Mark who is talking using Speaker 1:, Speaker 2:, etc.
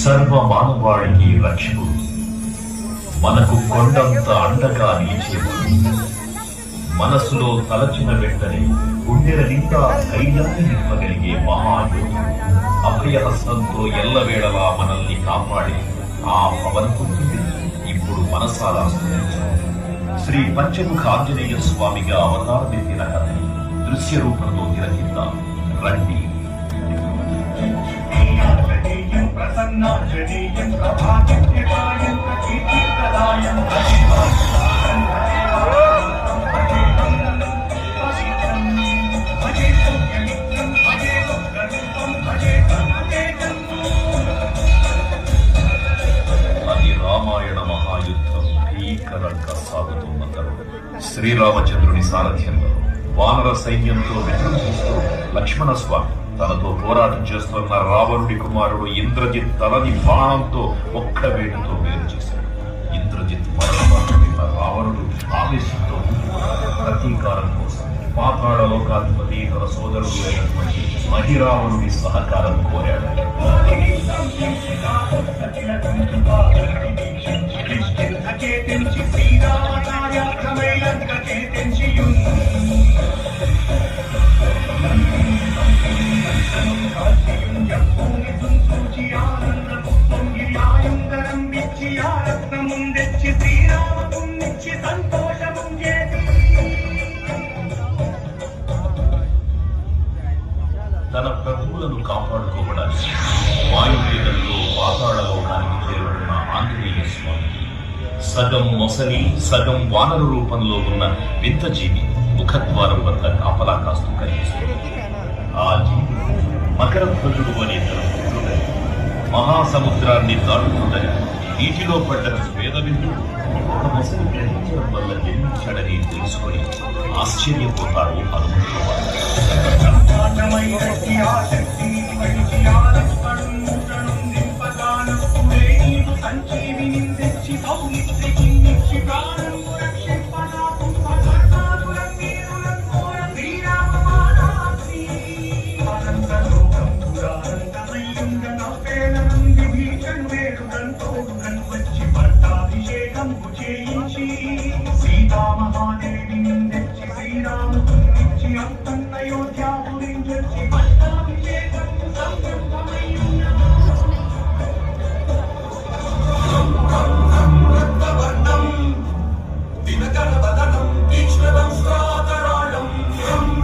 Speaker 1: సర్వ మానవాళికి రక్షకుడు, మనకు కొండంత అండగా నిలిచేవాడు. మనసులో తలచిన వెంటనే గుండెల నిండా ధైర్యాన్ని నింపగలిగే మహాయోధుడు, అభయహస్తంతో ఎల్లవేళలా మనల్ని కాపాడి ఆ పవనపుత్రుడిని ఇప్పుడు మనసారా స్తుతించాం. శ్రీ పంచముఖ ఆంజనేయ స్వామిగా అవతారమెత్తిన కథని దృశ్య రూపంలో తిలకిద్దాం రండి. అది రామాయణ మహాయుద్ధం భీకరంగా సాగుతున్న తరుణం. శ్రీరామచంద్రుని సారథ్యంలో వానర సైన్యంతో విజృంభిస్తూ లక్ష్మణ స్వామి తనతో పోరాటం చేస్తున్న రావణుడి కుమారుడు ఇంద్రజిత్ తలని బాణంతో ఒక్క వేటుతో వేరు చేశాడు. ఇంద్రజిత్ మరణిన రావణుడు ఆవేశంతో ప్రతీకారం కోసం పాతాళ లోకాధిపతి తన సోదరుడు అయినటువంటి మహిరావణుడి సహకారం కోరాడు. తన ప్రభువులను కాపాడుకోవడానికి వాయువేగంలో పాతాళ లోకానికి చేరుకున్న ఆంజనేయ స్వామి సగం మొసలి సగం వానర రూపంలో ఉన్న వింత జీవి ముఖద్వారం వద్ద కాపలా కాస్తూ కనిపిస్తుంది. ఆ జీవి మకర ధ్వజుడు అనే తన పుత్రుడని, మహాసముద్రాన్ని దాటుతుందని నీటిలో పడ్డ వేదవిందుడు ఒక మొసలి గ్రహించడం వల్ల జన్మించాడని తెలుసుకొని ఆశ్చర్యపోతాడు హనుమంతుడు.
Speaker 2: సీతామహాదేవి శ్రీరామ